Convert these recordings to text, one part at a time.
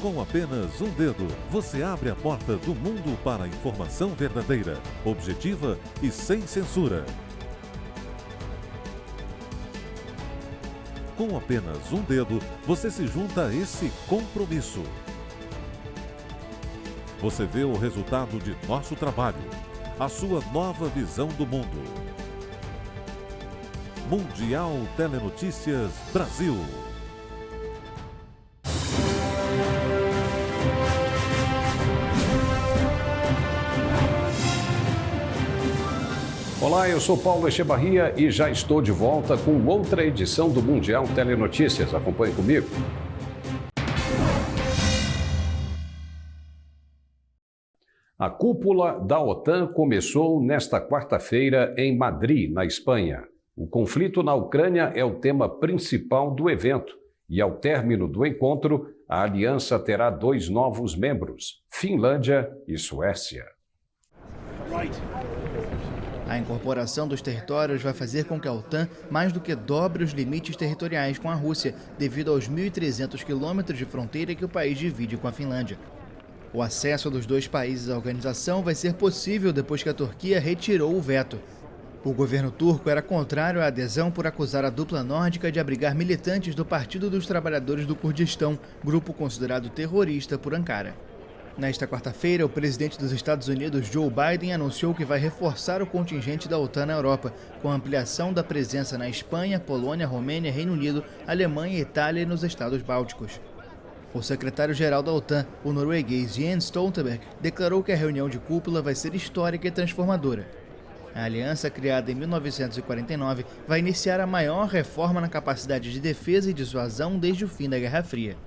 Com apenas um dedo, você abre a porta do mundo para a informação verdadeira, objetiva e sem censura. Com apenas um dedo, você se junta a esse compromisso. Você vê o resultado de nosso trabalho, a sua nova visão do mundo. Mundial Telenotícias Brasil. Olá, eu sou Paulo Echevarria e já estou de volta com outra edição do Mundial Telenotícias. Acompanhe comigo. A cúpula da OTAN começou nesta quarta-feira em Madrid, na Espanha. O conflito na Ucrânia é o tema principal do evento e, ao término do encontro, a aliança terá 2 novos membros, Finlândia e Suécia. A incorporação dos territórios vai fazer com que a OTAN mais do que dobre os limites territoriais com a Rússia, devido aos 1.300 quilômetros de fronteira que o país divide com a Finlândia. O acesso dos 2 países à organização vai ser possível depois que a Turquia retirou o veto. O governo turco era contrário à adesão por acusar a dupla nórdica de abrigar militantes do Partido dos Trabalhadores do Kurdistão, grupo considerado terrorista por Ankara. Nesta quarta-feira, o presidente dos Estados Unidos, Joe Biden, anunciou que vai reforçar o contingente da OTAN na Europa, com a ampliação da presença na Espanha, Polônia, Romênia, Reino Unido, Alemanha, Itália e nos Estados Bálticos. O secretário-geral da OTAN, o norueguês Jens Stoltenberg, declarou que a reunião de cúpula vai ser histórica e transformadora. A aliança, criada em 1949, vai iniciar a maior reforma na capacidade de defesa e dissuasão desde o fim da Guerra Fria.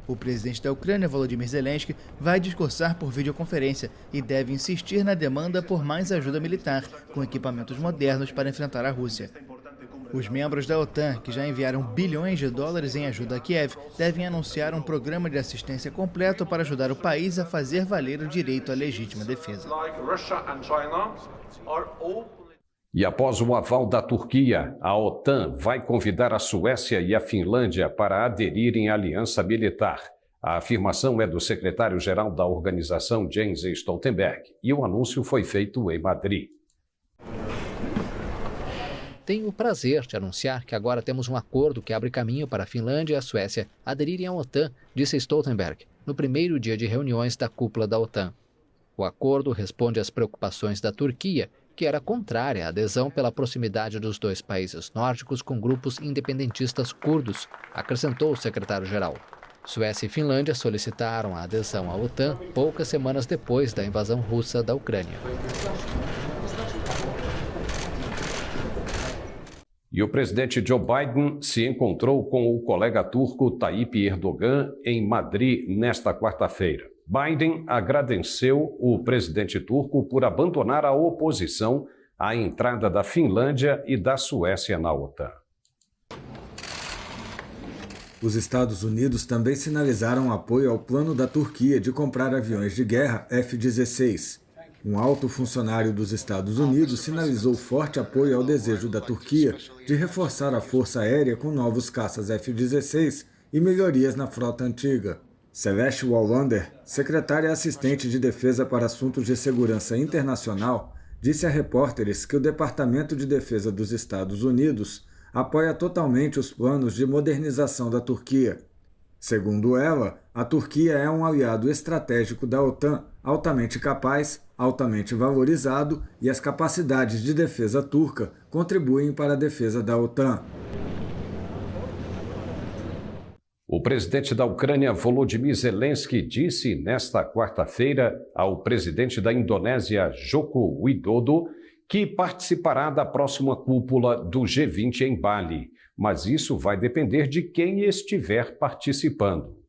O presidente da Ucrânia, Volodymyr Zelensky, vai discursar por videoconferência e deve insistir na demanda por mais ajuda militar, com equipamentos modernos para enfrentar a Rússia. Os membros da OTAN, que já enviaram bilhões de dólares em ajuda a Kiev, devem anunciar um programa de assistência completo para ajudar o país a fazer valer o direito à legítima defesa. E após o aval da Turquia, a OTAN vai convidar a Suécia e a Finlândia para aderirem à aliança militar. A afirmação é do secretário-geral da organização, Jens Stoltenberg, e o anúncio foi feito em Madrid. Tenho o prazer de anunciar que agora temos um acordo que abre caminho para a Finlândia e a Suécia aderirem à OTAN, disse Stoltenberg, no primeiro dia de reuniões da cúpula da OTAN. O acordo responde às preocupações da Turquia, que era contrária à adesão pela proximidade dos 2 países nórdicos com grupos independentistas curdos, acrescentou o secretário-geral. Suécia e Finlândia solicitaram a adesão à OTAN poucas semanas depois da invasão russa da Ucrânia. E o presidente Joe Biden se encontrou com o colega turco Tayyip Erdogan em Madrid nesta quarta-feira. Biden agradeceu o presidente turco por abandonar a oposição à entrada da Finlândia e da Suécia na OTAN. Os Estados Unidos também sinalizaram apoio ao plano da Turquia de comprar aviões de guerra F-16. Um alto funcionário dos Estados Unidos sinalizou forte apoio ao desejo da Turquia de reforçar a força aérea com novos caças F-16 e melhorias na frota antiga. Celeste Wallander, secretária assistente de defesa para assuntos de segurança internacional, disse a repórteres que o Departamento de Defesa dos Estados Unidos apoia totalmente os planos de modernização da Turquia. Segundo ela, a Turquia é um aliado estratégico da OTAN, altamente capaz, altamente valorizado, e as capacidades de defesa turca contribuem para a defesa da OTAN. O presidente da Ucrânia, Volodymyr Zelensky, disse nesta quarta-feira ao presidente da Indonésia, Joko Widodo, que participará da próxima cúpula do G20 em Bali. Mas isso vai depender de quem estiver participando.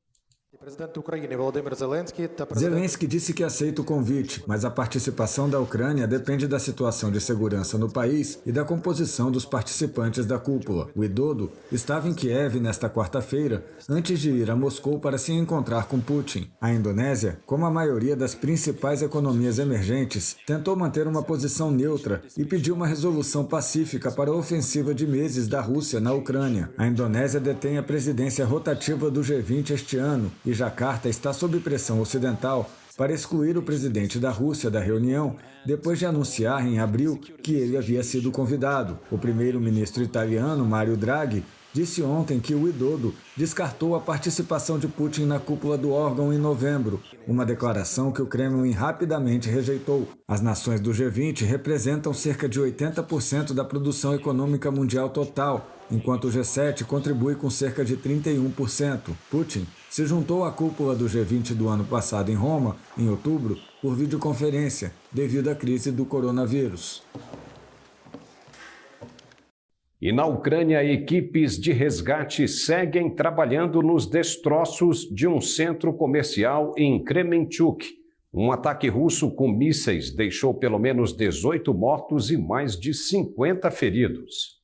Zelensky disse que aceita o convite, mas a participação da Ucrânia depende da situação de segurança no país e da composição dos participantes da cúpula. Widodo estava em Kiev nesta quarta-feira, antes de ir a Moscou para se encontrar com Putin. A Indonésia, como a maioria das principais economias emergentes, tentou manter uma posição neutra e pediu uma resolução pacífica para a ofensiva de meses da Rússia na Ucrânia. A Indonésia detém a presidência rotativa do G20 este ano e e Jacarta está sob pressão ocidental para excluir o presidente da Rússia da reunião, depois de anunciar em abril que ele havia sido convidado. O primeiro-ministro italiano, Mario Draghi, disse ontem que o Widodo descartou a participação de Putin na cúpula do órgão em novembro, uma declaração que o Kremlin rapidamente rejeitou. As nações do G20 representam cerca de 80% da produção econômica mundial total, enquanto o G7 contribui com cerca de 31%. Putin se juntou à cúpula do G20 do ano passado em Roma, em outubro, por videoconferência, devido à crise do coronavírus. E na Ucrânia, equipes de resgate seguem trabalhando nos destroços de um centro comercial em Kremenchuk. Um ataque russo com mísseis deixou pelo menos 18 mortos e mais de 50 feridos.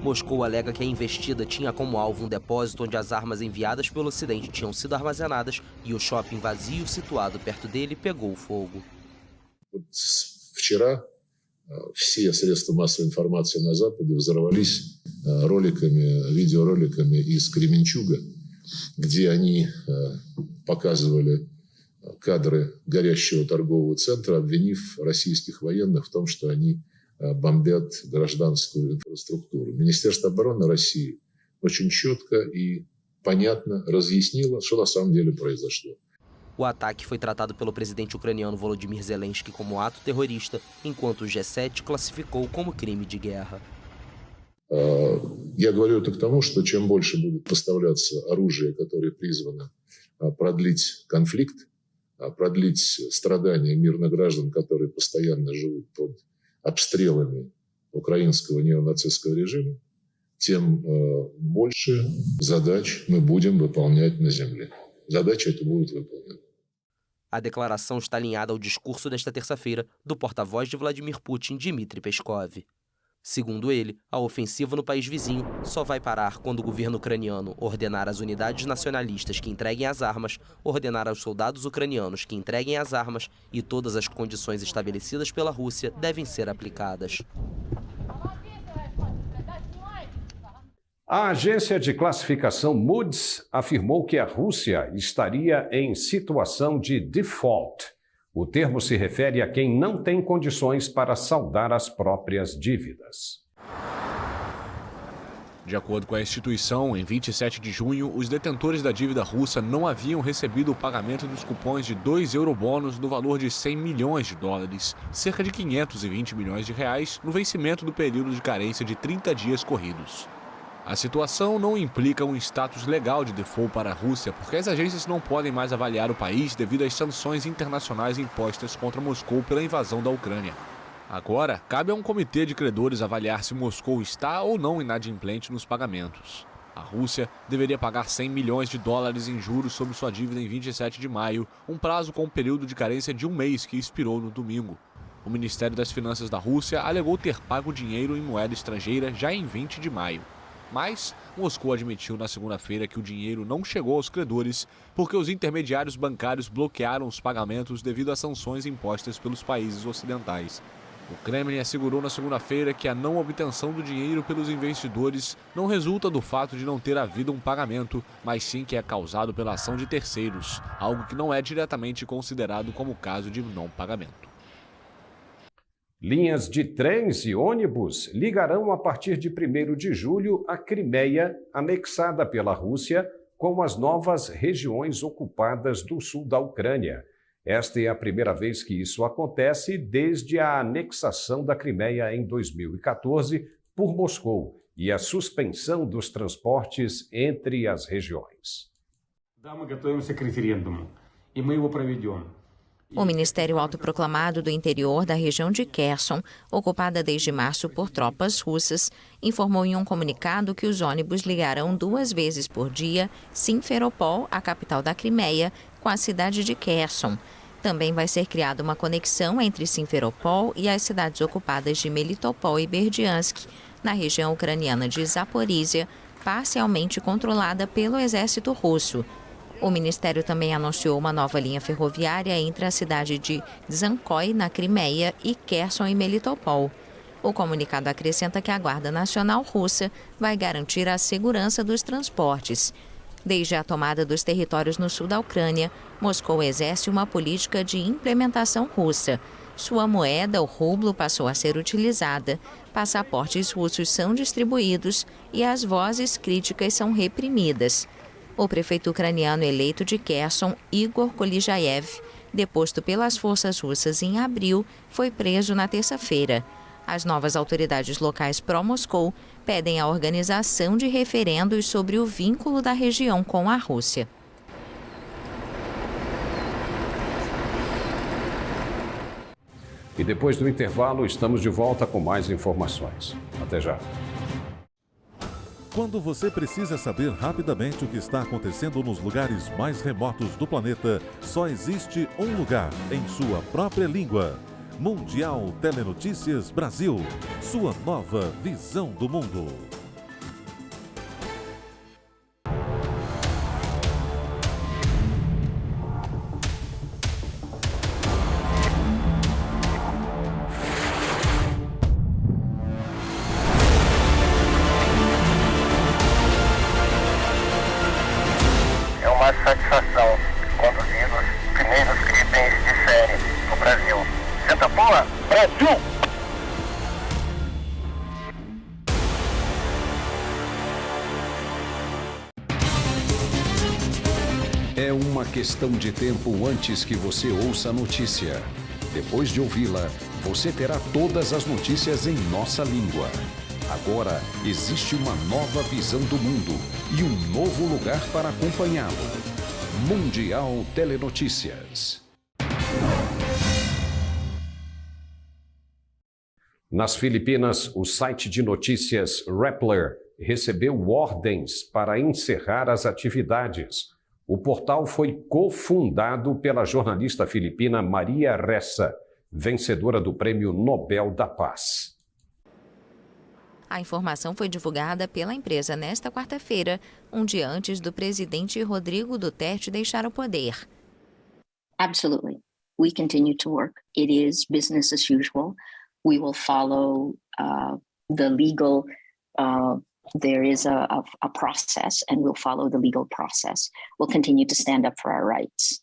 Moscou alega que a investida tinha como alvo um depósito onde as armas enviadas pelo Ocidente tinham sido armazenadas e o shopping vazio situado perto dele pegou fogo. Все средства массовой информации на Западе взорвались видеороликами из Кременчуга, где они показывали кадры горящего торгового центра, обвинив российских военных в том, что они бомбят гражданскую инфраструктуру. Министерство обороны России очень четко и понятно разъяснило, что на самом деле произошло. O ataque foi tratado pelo presidente ucraniano Volodymyr Zelensky como ato terrorista, enquanto o G7 classificou como crime de guerra. Я говорю это к тому, что чем больше будет поставляться оружие, которое призвано продлить конфликт, продлить страдания мирных граждан, которые постоянно живут под обстрелами украинского неонацистского режима, тем больше задач мы будем выполнять на земле. Задача эта будет выполнена. A declaração está alinhada ao discurso desta terça-feira do porta-voz de Vladimir Putin, Dmitry Peskov. Segundo ele, a ofensiva no país vizinho só vai parar quando o governo ucraniano ordenar às unidades nacionalistas que entreguem as armas, ordenar aos soldados ucranianos que entreguem as armas e todas as condições estabelecidas pela Rússia devem ser aplicadas. A agência de classificação Moody's afirmou que a Rússia estaria em situação de default. O termo se refere a quem não tem condições para saldar as próprias dívidas. De acordo com a instituição, em 27 de junho, os detentores da dívida russa não haviam recebido o pagamento dos cupons de 2 eurobônus no valor de 100 milhões de dólares, cerca de 520 milhões de reais, no vencimento do período de carência de 30 dias corridos. A situação não implica um status legal de default para a Rússia, porque as agências não podem mais avaliar o país devido às sanções internacionais impostas contra Moscou pela invasão da Ucrânia. Agora, cabe a um comitê de credores avaliar se Moscou está ou não inadimplente nos pagamentos. A Rússia deveria pagar 100 milhões de dólares em juros sobre sua dívida em 27 de maio, um prazo com um período de carência de um mês que expirou no domingo. O Ministério das Finanças da Rússia alegou ter pago dinheiro em moeda estrangeira já em 20 de maio. Mas Moscou admitiu na segunda-feira que o dinheiro não chegou aos credores porque os intermediários bancários bloquearam os pagamentos devido às sanções impostas pelos países ocidentais. O Kremlin assegurou na segunda-feira que a não obtenção do dinheiro pelos investidores não resulta do fato de não ter havido um pagamento, mas sim que é causado pela ação de terceiros, algo que não é diretamente considerado como caso de não pagamento. Linhas de trens e ônibus ligarão a partir de 1º de julho a Crimeia, anexada pela Rússia, com as novas regiões ocupadas do sul da Ucrânia. Esta é a primeira vez que isso acontece desde a anexação da Crimeia em 2014 por Moscou e a suspensão dos transportes entre as regiões. O Ministério Autoproclamado do Interior da região de Kherson, ocupada desde março por tropas russas, informou em um comunicado que os ônibus ligarão 2 vezes por dia Simferopol, a capital da Crimeia, com a cidade de Kherson. Também vai ser criada uma conexão entre Simferopol e as cidades ocupadas de Melitopol e Berdiansk, na região ucraniana de Zaporísia, parcialmente controlada pelo exército russo. O Ministério também anunciou uma nova linha ferroviária entre a cidade de Dzhankoi, na Crimeia, e Kherson e Melitopol. O comunicado acrescenta que a Guarda Nacional Russa vai garantir a segurança dos transportes. Desde a tomada dos territórios no sul da Ucrânia, Moscou exerce uma política de implementação russa. Sua moeda, o rublo, passou a ser utilizada, passaportes russos são distribuídos e as vozes críticas são reprimidas. O prefeito ucraniano eleito de Kherson, Igor Kolijaev, deposto pelas forças russas em abril, foi preso na terça-feira. As novas autoridades locais pró-Moscou pedem a organização de referendos sobre o vínculo da região com a Rússia. E depois do intervalo, estamos de volta com mais informações. Até já. Quando você precisa saber rapidamente o que está acontecendo nos lugares mais remotos do planeta, só existe um lugar em sua própria língua. Mundial Telenotícias Brasil, sua nova visão do mundo. É uma satisfação conduzir os primeiros itens de série no Brasil. Senta boa, Brasil! É uma questão de tempo antes que você ouça a notícia. Depois de ouvi-la, você terá todas as notícias em nossa língua. Agora existe uma nova visão do mundo e um novo lugar para acompanhá-lo. Mundial Telenotícias. Nas Filipinas, o site de notícias Rappler recebeu ordens para encerrar as atividades. O portal foi cofundado pela jornalista filipina Maria Ressa, vencedora do Prêmio Nobel da Paz. A informação foi divulgada pela empresa nesta quarta-feira, um dia antes do presidente Rodrigo Duterte deixar o poder. Absolutely. We continue to work. It is business as usual. We will follow the legal, there is a process, and we'll follow the legal process. We'll continue to stand up for our rights.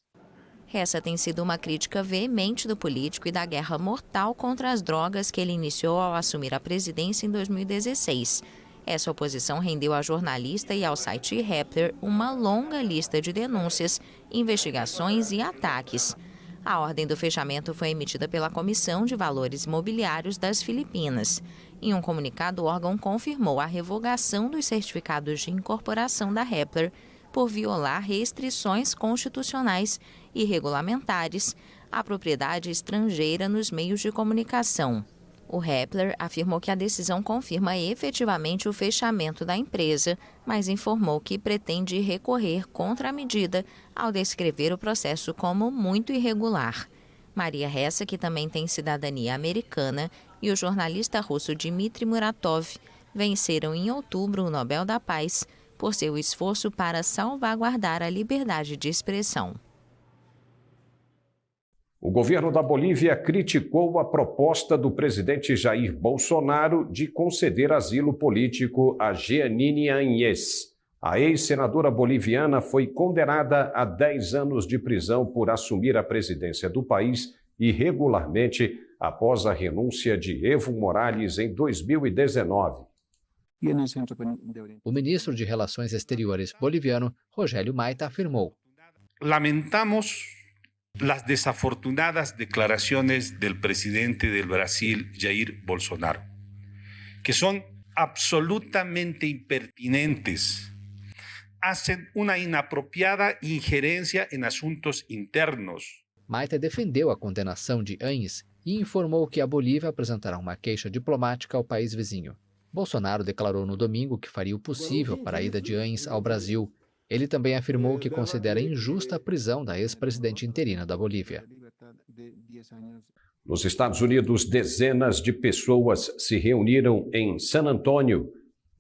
Essa tem sido uma crítica veemente do político e da guerra mortal contra as drogas que ele iniciou ao assumir a presidência em 2016. Essa oposição rendeu à jornalista e ao site Rappler uma longa lista de denúncias, investigações e ataques. A ordem do fechamento foi emitida pela Comissão de Valores Imobiliários das Filipinas. Em um comunicado, o órgão confirmou a revogação dos certificados de incorporação da Rappler por violar restrições constitucionais e regulamentares à propriedade estrangeira nos meios de comunicação. O Rappler afirmou que a decisão confirma efetivamente o fechamento da empresa, mas informou que pretende recorrer contra a medida ao descrever o processo como muito irregular. Maria Ressa, que também tem cidadania americana, e o jornalista russo Dmitry Muratov venceram em outubro o Nobel da Paz por seu esforço para salvaguardar a liberdade de expressão. O governo da Bolívia criticou a proposta do presidente Jair Bolsonaro de conceder asilo político a Jeanine Áñez. A ex-senadora boliviana foi condenada a 10 anos de prisão por assumir a presidência do país irregularmente após a renúncia de Evo Morales em 2019. O ministro de Relações Exteriores boliviano, Rogério Maita, afirmou: Lamentamos las desafortunadas declaraciones del presidente del Brasil, Jair Bolsonaro, que son absolutamente impertinentes, hacen una inapropiada injerencia en asuntos internos. Maita defendeu a condenação de Áñez e informou que a Bolívia apresentará uma queixa diplomática ao país vizinho. Bolsonaro declarou no domingo que faria o possível para a ida de Áñez ao Brasil. Ele também afirmou que considera injusta a prisão da ex-presidente interina da Bolívia. Nos Estados Unidos, dezenas de pessoas se reuniram em San Antônio,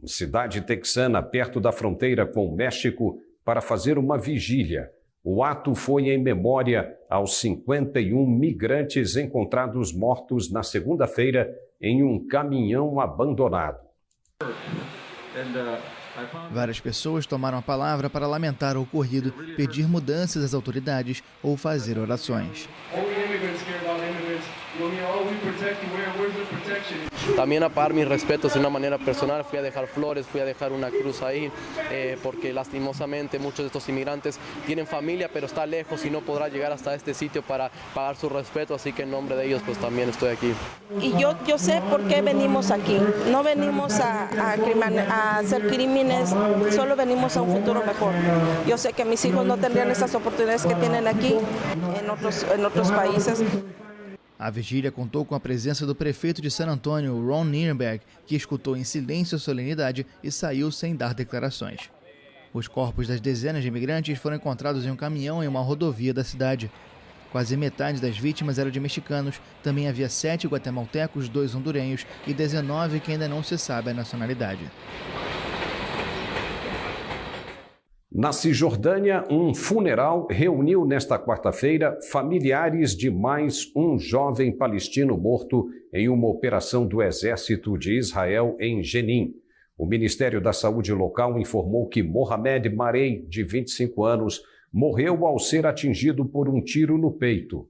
cidade texana perto da fronteira com o México, para fazer uma vigília. O ato foi em memória aos 51 migrantes encontrados mortos na segunda-feira em um caminhão abandonado. Várias pessoas tomaram a palavra para lamentar o ocorrido, pedir mudanças às autoridades ou fazer orações. También a par mis respetos de una manera personal, fui a dejar flores, fui a dejar una cruz ahí, porque lastimosamente muchos de estos inmigrantes tienen familia, pero está lejos y no podrá llegar hasta este sitio para pagar su respeto, así que en nombre de ellos pues también estoy aquí. Y yo sé por qué venimos aquí, no venimos a hacer crímenes, solo venimos a un futuro mejor. Yo sé que mis hijos no tendrían esas oportunidades que tienen aquí en otros países. A vigília contou com a presença do prefeito de San Antônio, Ron Nirenberg, que escutou em silêncio a solenidade e saiu sem dar declarações. Os corpos das dezenas de imigrantes foram encontrados em um caminhão em uma rodovia da cidade. Quase metade das vítimas eram de mexicanos, também havia 7 guatemaltecos, 2 hondurenhos e 19 que ainda não se sabe a nacionalidade. Na Cisjordânia, um funeral reuniu nesta quarta-feira familiares de mais um jovem palestino morto em uma operação do Exército de Israel em Jenin. O Ministério da Saúde local informou que Mohamed Marei, de 25 anos, morreu ao ser atingido por um tiro no peito.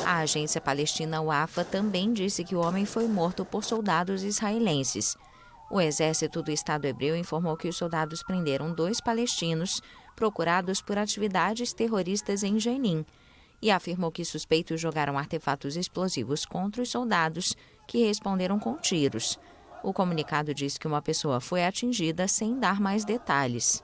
A agência palestina Wafa também disse que o homem foi morto por soldados israelenses. O exército do Estado hebreu informou que os soldados prenderam 2 palestinos procurados por atividades terroristas em Jenin e afirmou que suspeitos jogaram artefatos explosivos contra os soldados, que responderam com tiros. O comunicado diz que uma pessoa foi atingida sem dar mais detalhes.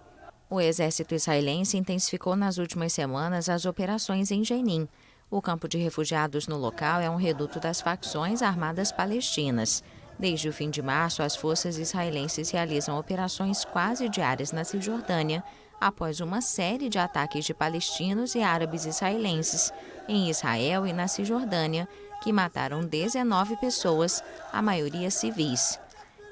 O exército israelense intensificou nas últimas semanas as operações em Jenin. O campo de refugiados no local é um reduto das facções armadas palestinas. Desde o fim de março, as forças israelenses realizam operações quase diárias na Cisjordânia, após uma série de ataques de palestinos e árabes israelenses em Israel e na Cisjordânia, que mataram 19 pessoas, a maioria civis.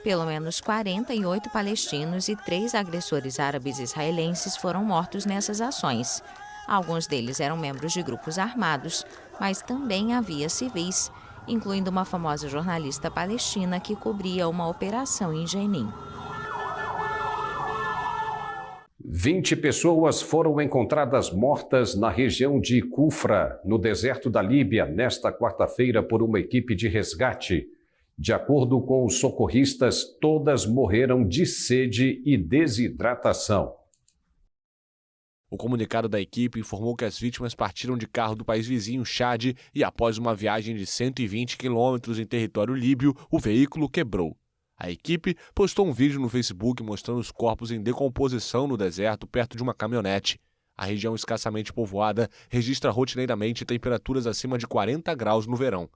Pelo menos 48 palestinos e 3 agressores árabes israelenses foram mortos nessas ações. Alguns deles eram membros de grupos armados, mas também havia civis, incluindo uma famosa jornalista palestina que cobria uma operação em Jenin. 20 pessoas foram encontradas mortas na região de Kufra, no deserto da Líbia, nesta quarta-feira por uma equipe de resgate. De acordo com os socorristas, todas morreram de sede e desidratação. O comunicado da equipe informou que as vítimas partiram de carro do país vizinho, Chad, e após uma viagem de 120 quilômetros em território líbio, o veículo quebrou. A equipe postou um vídeo no Facebook mostrando os corpos em decomposição no deserto perto de uma caminhonete. A região escassamente povoada registra rotineiramente temperaturas acima de 40 graus no verão.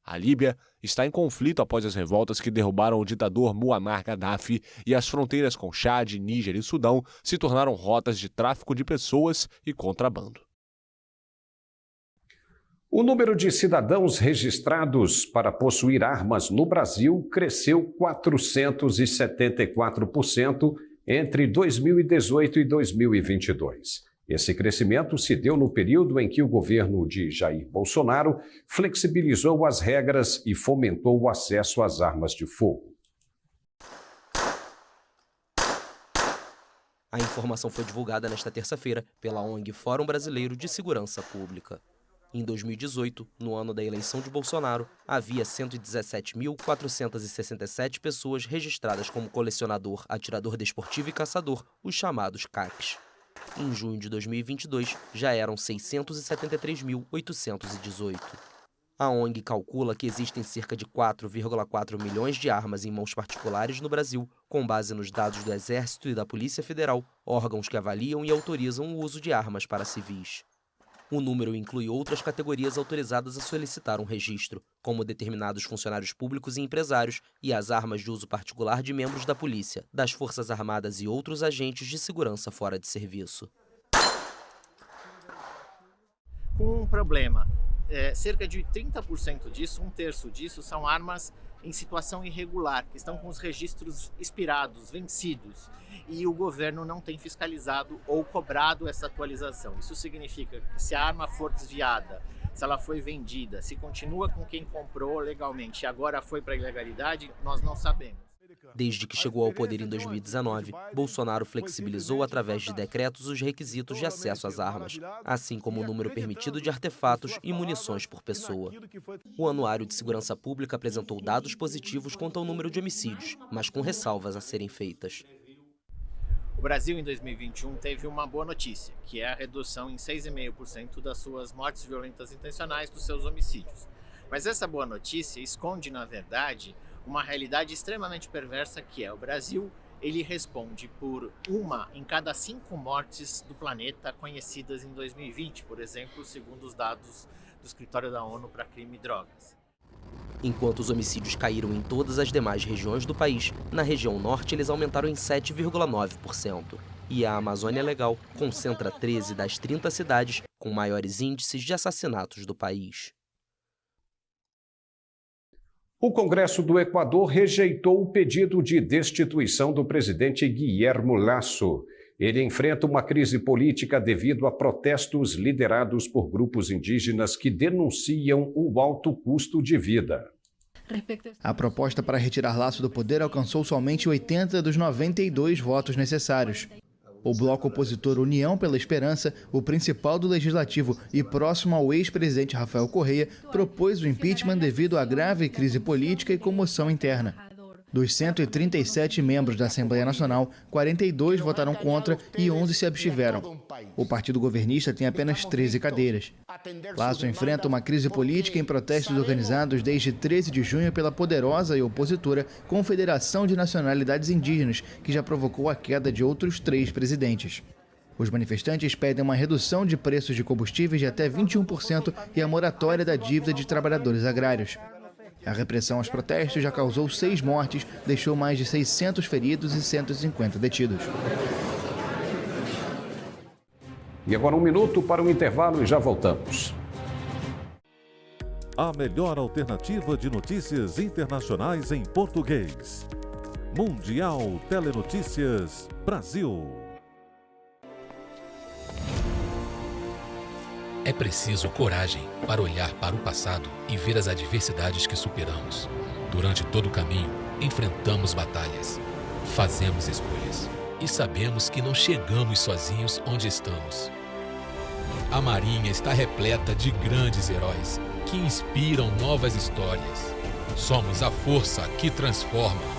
A Líbia está em conflito após as revoltas que derrubaram o ditador Muammar Gaddafi e as fronteiras com Chad, Níger e Sudão se tornaram rotas de tráfico de pessoas e contrabando. O número de cidadãos registrados para possuir armas no Brasil cresceu 474% entre 2018 e 2022. Esse crescimento se deu no período em que o governo de Jair Bolsonaro flexibilizou as regras e fomentou o acesso às armas de fogo. A informação foi divulgada nesta terça-feira pela ONG Fórum Brasileiro de Segurança Pública. Em 2018, no ano da eleição de Bolsonaro, havia 117.467 pessoas registradas como colecionador, atirador desportivo e caçador, os chamados CACs. Em junho de 2022, já eram 673.818. A ONG calcula que existem cerca de 4,4 milhões de armas em mãos particulares no Brasil, com base nos dados do Exército e da Polícia Federal, órgãos que avaliam e autorizam o uso de armas para civis. O número inclui outras categorias autorizadas a solicitar um registro, como determinados funcionários públicos e empresários e as armas de uso particular de membros da polícia, das Forças Armadas e outros agentes de segurança fora de serviço. Com um problema, cerca de 30% disso, 1/3 disso, são armas em situação irregular, que estão com os registros expirados, vencidos, e o governo não tem fiscalizado ou cobrado essa atualização. Isso significa que se a arma for desviada, se ela foi vendida, se continua com quem comprou legalmente e agora foi para a ilegalidade, nós não sabemos. Desde que chegou ao poder em 2019, Bolsonaro flexibilizou através de decretos os requisitos de acesso às armas, assim como o número permitido de artefatos e munições por pessoa. O Anuário de Segurança Pública apresentou dados positivos quanto ao número de homicídios, mas com ressalvas a serem feitas. O Brasil, em 2021, teve uma boa notícia, que é a redução em 6,5% das suas mortes violentas intencionais dos seus homicídios. Mas essa boa notícia esconde, na verdade, uma realidade extremamente perversa, que é o Brasil. Ele responde por 1 em cada 5 mortes do planeta conhecidas em 2020, por exemplo, segundo os dados do Escritório da ONU para Crime e Drogas. Enquanto os homicídios caíram em todas as demais regiões do país, na região norte eles aumentaram em 7,9%. E a Amazônia Legal concentra 13 das 30 cidades com maiores índices de assassinatos do país. O Congresso do Equador rejeitou o pedido de destituição do presidente Guillermo Lasso. Ele enfrenta uma crise política devido a protestos liderados por grupos indígenas que denunciam o alto custo de vida. A proposta para retirar Lasso do poder alcançou somente 80 dos 92 votos necessários. O bloco opositor União pela Esperança, o principal do Legislativo e próximo ao ex-presidente Rafael Correa, propôs o impeachment devido à grave crise política e comoção interna. Dos 137 membros da Assembleia Nacional, 42 votaram contra e 11 se abstiveram. O partido governista tem apenas 13 cadeiras. Lasso enfrenta uma crise política em protestos organizados desde 13 de junho pela poderosa e opositora Confederação de Nacionalidades Indígenas, que já provocou a queda de outros 3 presidentes. Os manifestantes pedem uma redução de preços de combustíveis de até 21% e a moratória da dívida de trabalhadores agrários. A repressão aos protestos já causou 6 mortes, deixou mais de 600 feridos e 150 detidos. E agora 1 minuto para o intervalo e já voltamos. A melhor alternativa de notícias internacionais em português. Mundial Telenotícias Brasil. É preciso coragem para olhar para o passado e ver as adversidades que superamos. Durante todo o caminho, enfrentamos batalhas, fazemos escolhas e sabemos que não chegamos sozinhos onde estamos. A Marinha está repleta de grandes heróis que inspiram novas histórias. Somos a força que transforma.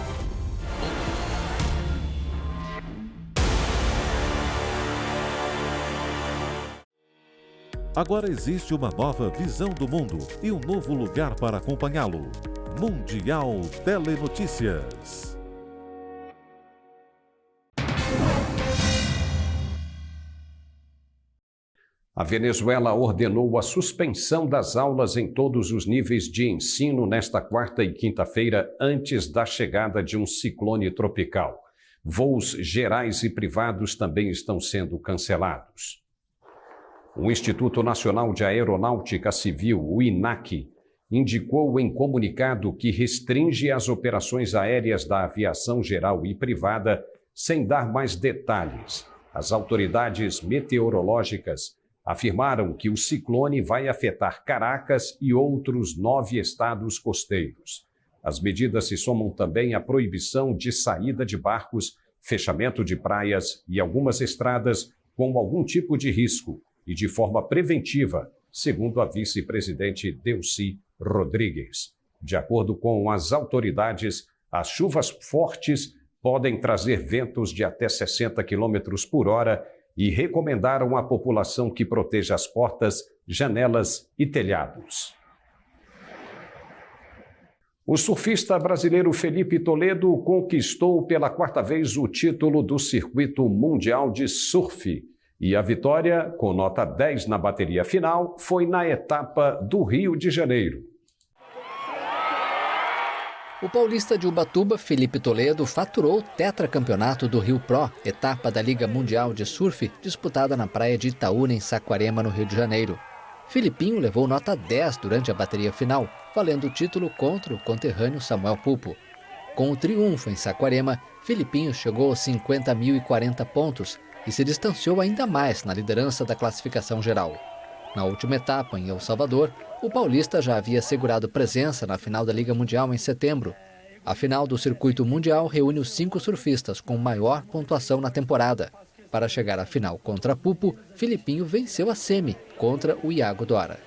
Agora existe uma nova visão do mundo e um novo lugar para acompanhá-lo. Mundial Telenotícias. A Venezuela ordenou a suspensão das aulas em todos os níveis de ensino nesta quarta e quinta-feira, antes da chegada de um ciclone tropical. Voos gerais e privados também estão sendo cancelados. O Instituto Nacional de Aeronáutica Civil, o INAC, indicou em comunicado que restringe as operações aéreas da aviação geral e privada sem dar mais detalhes. As autoridades meteorológicas afirmaram que o ciclone vai afetar Caracas e outros 9 estados costeiros. As medidas se somam também à proibição de saída de barcos, fechamento de praias e algumas estradas com algum tipo de risco, e de forma preventiva, segundo a vice-presidente Delcy Rodrigues. De acordo com as autoridades, as chuvas fortes podem trazer ventos de até 60 km por hora e recomendaram à população que proteja as portas, janelas e telhados. O surfista brasileiro Felipe Toledo conquistou pela 4ª vez o título do Circuito Mundial de Surf. E a vitória, com nota 10 na bateria final, foi na etapa do Rio de Janeiro. O paulista de Ubatuba, Felipe Toledo, faturou o tetracampeonato do Rio Pro, etapa da Liga Mundial de Surf, disputada na praia de Itaúna, em Saquarema, no Rio de Janeiro. Filipinho levou nota 10 durante a bateria final, valendo o título contra o conterrâneo Samuel Pupo. Com o triunfo em Saquarema, Filipinho chegou aos 50.040 pontos, e se distanciou ainda mais na liderança da classificação geral. Na última etapa, em El Salvador, o paulista já havia assegurado presença na final da Liga Mundial em setembro. A final do circuito mundial reúne os 5 surfistas com maior pontuação na temporada. Para chegar à final contra Pupo, Filipinho venceu a semi contra o Iago Dora.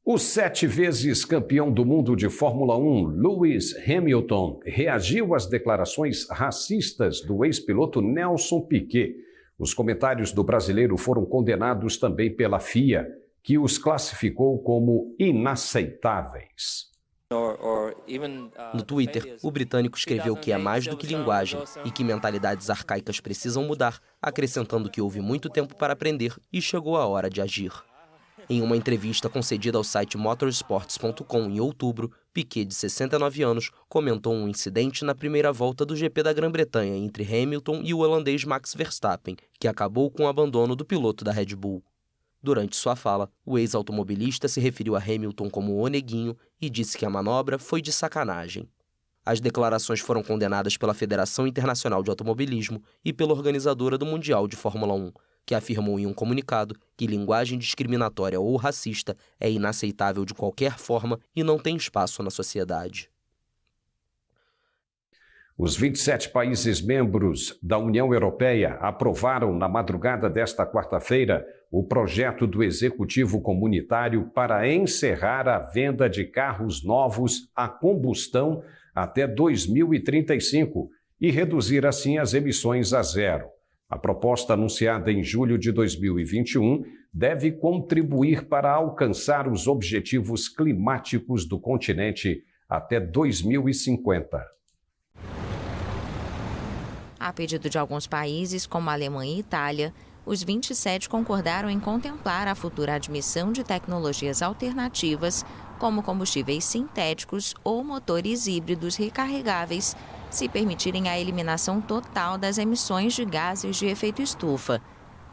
O 7 vezes campeão do mundo de Fórmula 1, Lewis Hamilton, reagiu às declarações racistas do ex-piloto Nelson Piquet. Os comentários do brasileiro foram condenados também pela FIA, que os classificou como inaceitáveis. No Twitter, o britânico escreveu que é mais do que linguagem e que mentalidades arcaicas precisam mudar, acrescentando que houve muito tempo para aprender e chegou a hora de agir. Em uma entrevista concedida ao site motorsports.com em outubro, Piquet, de 69 anos, comentou um incidente na primeira volta do GP da Grã-Bretanha entre Hamilton e o holandês Max Verstappen, que acabou com o abandono do piloto da Red Bull. Durante sua fala, o ex-automobilista se referiu a Hamilton como o neguinho e disse que a manobra foi de sacanagem. As declarações foram condenadas pela Federação Internacional de Automobilismo e pela organizadora do Mundial de Fórmula 1, que afirmou em um comunicado que linguagem discriminatória ou racista é inaceitável de qualquer forma e não tem espaço na sociedade. Os 27 países membros da União Europeia aprovaram na madrugada desta quarta-feira o projeto do Executivo Comunitário para encerrar a venda de carros novos a combustão até 2035 e reduzir assim as emissões a zero. A proposta anunciada em julho de 2021 deve contribuir para alcançar os objetivos climáticos do continente até 2050. A pedido de alguns países, como a Alemanha e Itália, os 27 concordaram em contemplar a futura admissão de tecnologias alternativas, como combustíveis sintéticos ou motores híbridos recarregáveis, se permitirem a eliminação total das emissões de gases de efeito estufa.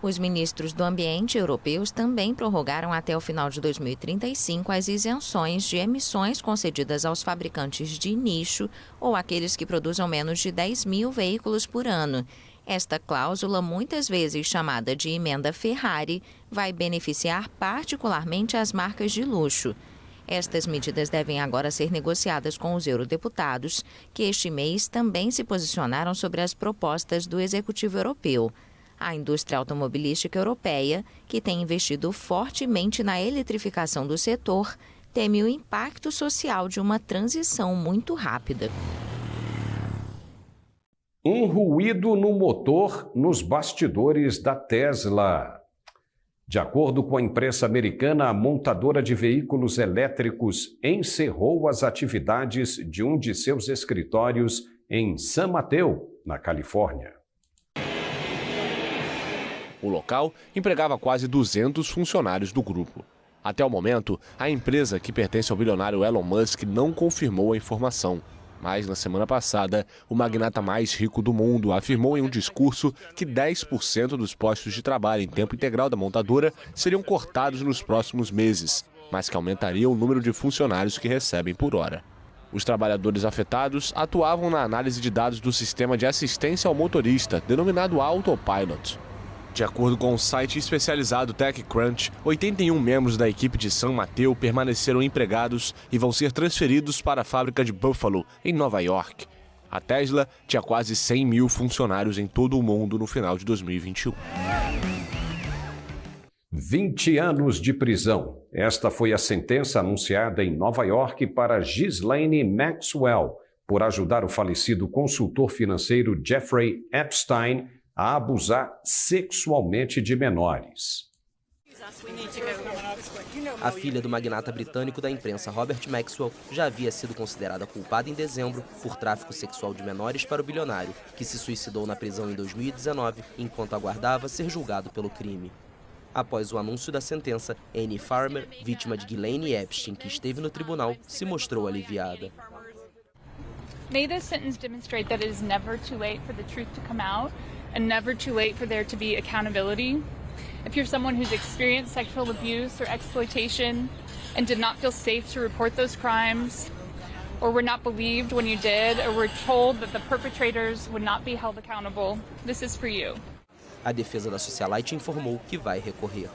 Os ministros do Ambiente europeus também prorrogaram até o final de 2035 as isenções de emissões concedidas aos fabricantes de nicho ou aqueles que produzam menos de 10 mil veículos por ano. Esta cláusula, muitas vezes chamada de emenda Ferrari, vai beneficiar particularmente as marcas de luxo. Estas medidas devem agora ser negociadas com os eurodeputados, que este mês também se posicionaram sobre as propostas do Executivo Europeu. A indústria automobilística europeia, que tem investido fortemente na eletrificação do setor, teme o impacto social de uma transição muito rápida. Um ruído no motor nos bastidores da Tesla. De acordo com a imprensa americana, a montadora de veículos elétricos encerrou as atividades de um de seus escritórios em San Mateo, na Califórnia. O local empregava quase 200 funcionários do grupo. Até o momento, a empresa, que pertence ao bilionário Elon Musk, não confirmou a informação. Mas, na semana passada, o magnata mais rico do mundo afirmou em um discurso que 10% dos postos de trabalho em tempo integral da montadora seriam cortados nos próximos meses, mas que aumentaria o número de funcionários que recebem por hora. Os trabalhadores afetados atuavam na análise de dados do sistema de assistência ao motorista, denominado Autopilot. De acordo com o site especializado TechCrunch, 81 membros da equipe de San Mateo permaneceram empregados e vão ser transferidos para a fábrica de Buffalo, em Nova York. A Tesla tinha quase 100 mil funcionários em todo o mundo no final de 2021. 20 anos de prisão. Esta foi a sentença anunciada em Nova York para Ghislaine Maxwell, por ajudar o falecido consultor financeiro Jeffrey Epstein a abusar sexualmente de menores. A filha do magnata britânico da imprensa Robert Maxwell já havia sido considerada culpada em dezembro por tráfico sexual de menores para o bilionário, que se suicidou na prisão em 2019 enquanto aguardava ser julgado pelo crime. Após o anúncio da sentença, Annie Farmer, vítima de Ghislaine Epstein, que esteve no tribunal, se mostrou aliviada. May this sentence demonstrate that it is never too late for the truth to come out and never too late for there to be accountability. If you're someone who's experienced sexual abuse or exploitation and did not feel safe to report those crimes, or were not believed when you did, or were told that the perpetrators would not be held accountable, this is for you. A defesa da socialite informou que vai recorrer.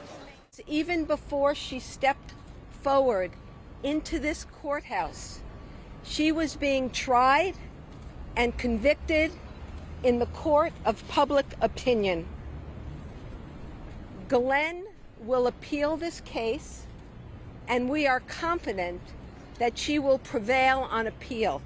Even before she stepped forward into this courthouse, She was being tried and convicted in the court of public opinion. Glenn will appeal this case, and we are confident that she will prevail on appeal.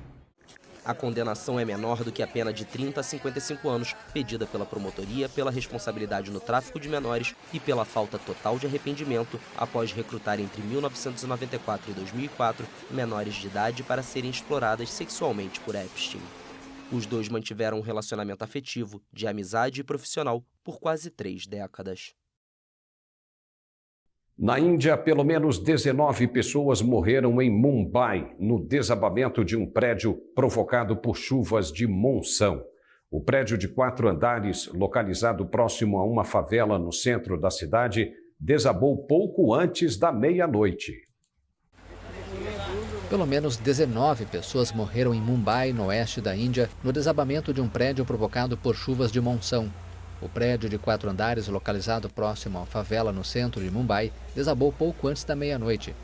A condenação é menor do que a pena de 30 a 55 anos pedida pela promotoria pela responsabilidade no tráfico de menores e pela falta total de arrependimento após recrutar entre 1994 e 2004 menores de idade para serem exploradas sexualmente por Epstein. Os dois mantiveram um relacionamento afetivo, de amizade e profissional por quase 3 décadas. Na Índia, pelo menos 19 pessoas morreram em Mumbai, no desabamento de um prédio provocado por chuvas de monção. O prédio de 4 andares, localizado próximo a uma favela no centro da cidade, desabou pouco antes da meia-noite. Pelo menos 19 pessoas morreram em Mumbai, no oeste da Índia, no desabamento de um prédio provocado por chuvas de monção. O prédio de 4 andares, localizado próximo à favela no centro de Mumbai, desabou pouco antes da meia-noite.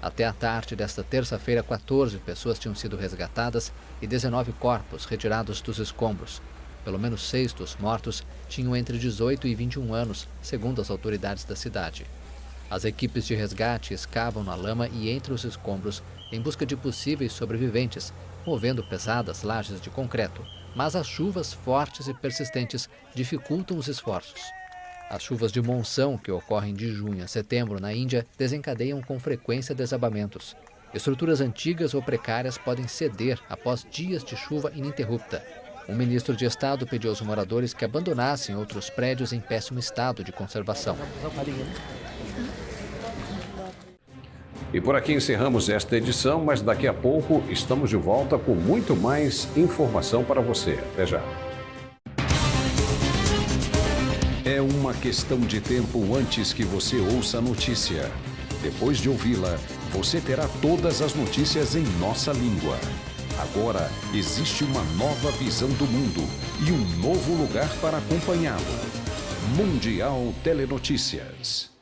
Até a tarde desta terça-feira, 14 pessoas tinham sido resgatadas e 19 corpos retirados dos escombros. Pelo menos 6 dos mortos tinham entre 18 e 21 anos, segundo as autoridades da cidade. As equipes de resgate escavam na lama e entre os escombros em busca de possíveis sobreviventes, movendo pesadas lajes de concreto. Mas as chuvas fortes e persistentes dificultam os esforços. As chuvas de monção, que ocorrem de junho a setembro na Índia, desencadeiam com frequência desabamentos. Estruturas antigas ou precárias podem ceder após dias de chuva ininterrupta. Um ministro de Estado pediu aos moradores que abandonassem outros prédios em péssimo estado de conservação. E por aqui encerramos esta edição, mas daqui a pouco estamos de volta com muito mais informação para você. Até já. É uma questão de tempo antes que você ouça a notícia. Depois de ouvi-la, você terá todas as notícias em nossa língua. Agora existe uma nova visão do mundo e um novo lugar para acompanhá-lo. Mundial Telenotícias.